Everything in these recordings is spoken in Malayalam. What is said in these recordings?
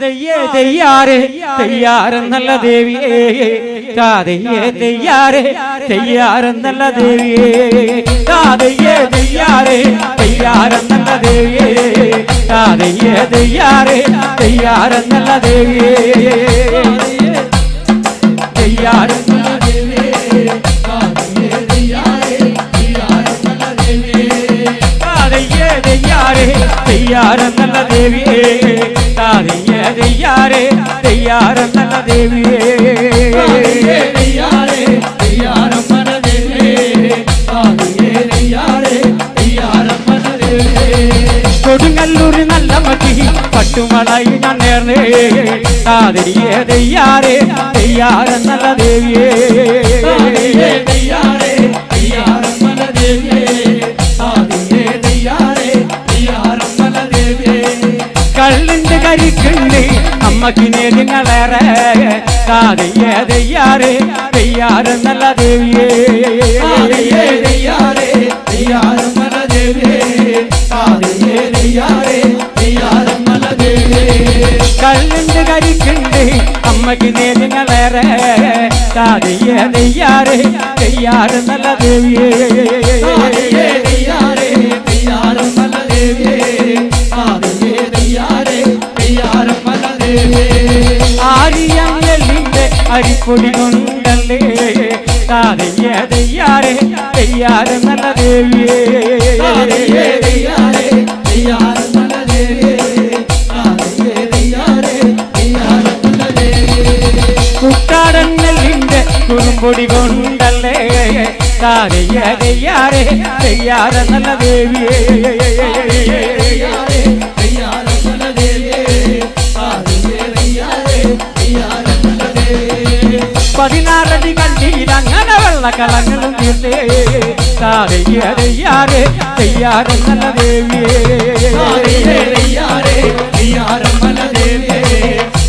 കാതയ്യേ തെയ്യാറേ തെയ്യാറെന്നല്ല ദേവിയേ കാതയ്യേ തെയ്യാറേ തെയ്യാറെന്നല്ല ദേവിയേ കാതയ്യേ തെയ്യാറേ തെയ്യാറെന്നല്ല ദേവിയേ കാതയ്യേ തെയ്യാറേ തെയ്യാറെന്നല്ല ദേവിയേ തെയ്യാറെന്നല്ല ദേവിയേ കാതയ്യേ തെയ്യാറേ തെയ്യാറെന്നല്ല ദേവിയേ കാതയ്യേ തെയ്യാറേ തെയ്യാറെന്നല്ല ദേവിയേ കാതയ്യേ തെയ്യാറേ തെയ്യാറെന്നല്ല ദേവിയേ തെയ്യാറേ തെയ്യാറെന്നല്ല ദേവിയേ കാതയ്യേ തെയ്യാറേ തെയ്യാറെന്നല്ല ദേവിയേ കൊടുങ്ങല്ലൂർ നല്ല മതി പട്ടുമളായി ഞാൻ നേർന്നേ കാതയ്യേ തെയ്യാറേ തെയ്യാറെന്നല്ല ദേവിയേ തെയ്യാറേ തെയ്യാറെന്നല്ല ദേവിയേ കാതയ്യേ തെയ്യാറേ തെയ്യാറെന്നല്ല ദേവിയേ കള്ളിന്റെ കരിക്കുണ്ട് അമ്മക്കിനെ നിങ്ങളേറെ കാതയ്യേ തെയ്യാറേ തെയ്യാറെന്നല്ല ദേവിയേ തെയ്യാറേ തെയ്യാറെന്നല്ല ദേവിയേ കാതയ്യേ തെയ്യാറേ തെയ്യാറെന്നല്ല ദേവിയേ കള്ളിന്റെ കരിക്കുണ്ട് അമ്മക്കിനെ നിങ്ങളേറെ കാതയ്യേ തെയ്യാറേ തെയ്യാറെന്നല്ല ദേവിയേ തെയ്യാറേ തെയ്യാറെന്നല്ല ദേവിയേ കാതയ്യേ തെയ്യാറേ തെയ്യാറെന്നല്ല ദേവിയേ ആര്യങ്ങളിന്റെ അരിപ്പൊടി കൊണ്ടല്ലേ കാതയ്യേ തെയ്യാറേ തെയ്യാറെന്നല്ല ദേവിയേ തെയ്യാറേ തെയ്യാറെന്നല്ല ദേവിയേ കാതയ്യേ തെയ്യാറേ തെയ്യാറെന്നല്ല ദേവിയേ കുട്ടാടങ്ങളിന്റെ കുറുമ്പൊടി കൊണ്ടല്ലേ കാതയ്യേ തെയ്യാറേ തെയ്യാറെന്നല്ല ദേവിയേ തെയ്യാറേ തെയ്യാറെന്നല്ല ദേവിയേ കാതയ്യേ തെയ്യാറേ തെയ്യാറെന്നല്ല ദേവിയേ 16 അടി കണ്ടിയിൽ അങ്ങനെ വെള്ളക്കളങ്ങളും തീർത്തേ കാതയ്യേ തെയ്യാറേ തെയ്യാറെന്നല്ല ദേവിയേ തെയ്യാറേ തെയ്യാറെന്നല്ല ദേവിയേ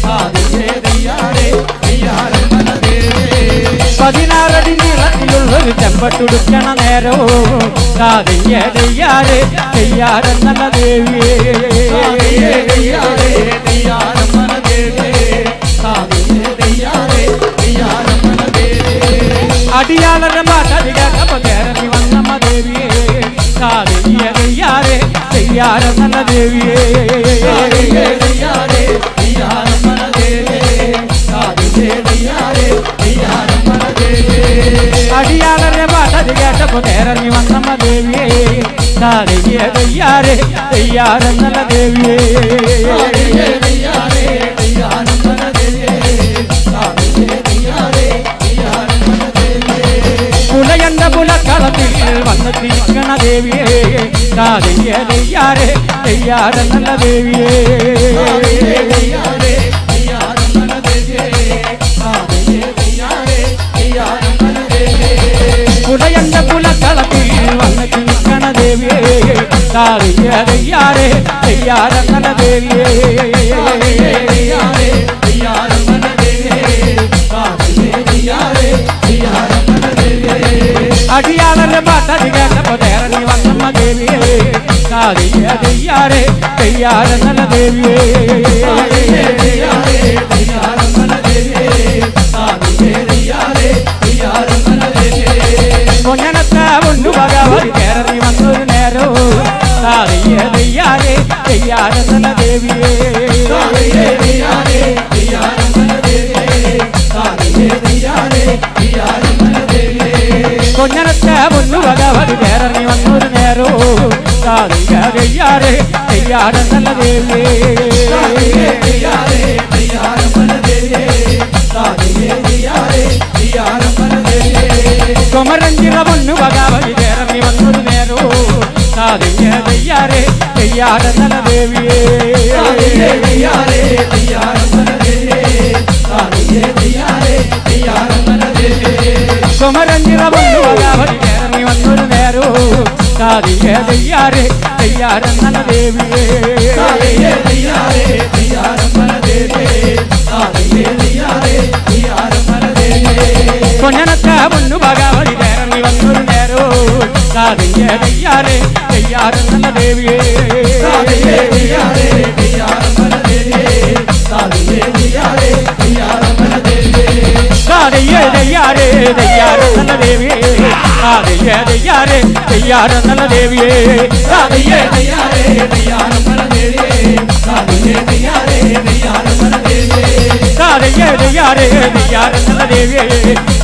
കാതയ്യേ തെയ്യാറേ തെയ്യാറെന്നല്ല ദേവിയേ 16 അടി നീളത്തിലുള്ളൊരു ചെമ്പട്ടുടുക്കണ നേരോ കാതയ്യേ തെയ്യാറേ തെയ്യാറെന്നല്ല ദേവിയേ തെയ്യാറേ തെയ്യാറെന്നല്ല ദേവിയേ കാതയ്യേ തെയ്യാറേ തെയ്യാറെന്നല്ല ദേവിയേ അടിയാളരെ പാട്ടടി കേട്ടപ്പോ കേരളി വന്നമ്മ ദേവിയേ കാതയ്യേ തെയ്യാറേ തെയ്യാറെന്നല്ല ദേവിയേ തെയ്യാറേ തെയ്യാറെന്നല്ല ദേവിയേ കാതയ്യേ തെയ്യാറേ തെയ്യാറെന്നല്ല ദേവിയേ അടിയാളരെ പാട്ടടി കേട്ടപ്പോ കേരളി വന്നമ്മ ദേവിയേ കാതയ്യേ തെയ്യാറേ തെയ്യാറെന്നല്ല ദേവിയേ തെയ്യാറേ തെയ്യാറെന്നല്ല ദേവിയേ കാതയ്യേ തെയ്യാറേ തെയ്യാറെന്നല്ല ദേവിയേ പുലയണ്ട പുലക്കളത്തിൽ വന്ന് തിരിക്കണ ദേവിയേ കാതയ്യേ തെയ്യാറേ തെയ്യാറെന്നല്ല ദേവിയേ തെയ്യാറേ തെയ്യാറെന്നല്ല ദേവിയേ കാതയ്യേ തെയ്യാറേ തെയ്യാറെന്നല്ല ദേവിയേ പുലയണ്ട പുലക്കളത്തിൽ വന്ന് തിരിക്കണ ദേവിയേ കാതയ്യേ തെയ്യാറേ തെയ്യാറെന്നല്ല ദേവിയേ തെയ്യാറേ തെയ്യാറെന്നല്ല ദേവിയേ കാതയ്യേ തെയ്യാറേ തെയ്യാറെന്നല്ല ദേവിയേ അടിയാളരെ പാട്ടടി കേട്ടപ്പോ കേരളി വന്നമ്മ ദേവിയേ കാതയ്യേ തെയ്യാറേ തെയ്യാറെന്നല്ല ദേവിയേ തെയ്യാറേ തെയ്യാറെന്നല്ല ദേവിയേ കാതയ്യേ തെയ്യാറേ തെയ്യാറെന്നല്ല ദേവിയേ പൊന്നനത്തെ ഒന്നു ഭഗവതി കേരളി വന്നൊരു നേരോ കാതയ്യേ തെയ്യാറേ തെയ്യാറെന്നല്ല ദേവിയേ തെയ്യാറേ തെയ്യാറെന്നല്ല ദേവിയേ കാതയ്യേ തെയ്യാറേ തെയ്യാറെന്നല്ല ദേവിയേ പൊന്നനത്തെ ഒന്നു ഭഗവതി കേരളി വന്നൊരു നേരോ കാതയ്യേ തെയ്യാറേ തെയ്യാറെന്നല്ല ദേവിയേ തെയ്യാറേ തെയ്യാറെന്നല്ല ദേവിയേ കാതയ്യേ തെയ്യാറേ തെയ്യാറെന്നല്ല ദേവിയേ കൊമരഞ്ചിറ പൊന്നു ഭഗവതി കേരളി വന്നൊരു നേരോ കാതയ്യേ തെയ്യാറേ തെയ്യാറെന്നല്ല ദേവിയേ തെയ്യാറേ തെയ്യാറെന്നല്ല ദേവിയേ കാതയ്യേ തെയ്യാറേ തെയ്യാറെന്നല്ല ദേവിയേ കൊമരഞ്ചിറ പൊന്നു ഭഗവതി കേരളി വന്നൊരു നേരോ കാതയ്യേ തെയ്യാറേ തെയ്യാറെന്നല്ല ദേവിയേ തെയ്യാറേ തെയ്യാറെന്നല്ല ദേവിയേ കാതയ്യേ തെയ്യാറേ തെയ്യാറെന്നല്ല ദേവിയേ പൊന്നനത്തെ പൊന്നു ഭഗവതി കേരളി വന്നൊരു നേരോ കാതയ്യേ തെയ്യാറേ തെയ്യാറെന്നല്ല ദേവിയേ തെയ്യാറേ തെയ്യാറെന്നല്ല ദേവിയേ ദയ്യാരേ ദയ്യാരന്തന ദേവിയേ രാധയെ ദയ്യാരേ ദയ്യാരന്തന ദേവിയേ രാധയെ ദയ്യാരേ ദയ്യാരന്തന ദേവിയേ രാധയെ ദയ്യാരേ ദയ്യാരന്തന ദേവിയേ രാധയെ ദയ്യാരേ ദയ്യാരന്തന ദേവിയേ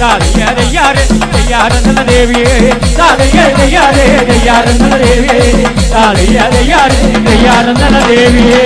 രാധയെ ദയ്യാരേ ദയ്യാരന്തന ദേവിയേ രാധയെ ദയ്യാരേ ദയ്യാരന്തന ദേവിയേ രാധയെ ദയ്യാരേ ദയ്യാരന്തന ദേവിയേ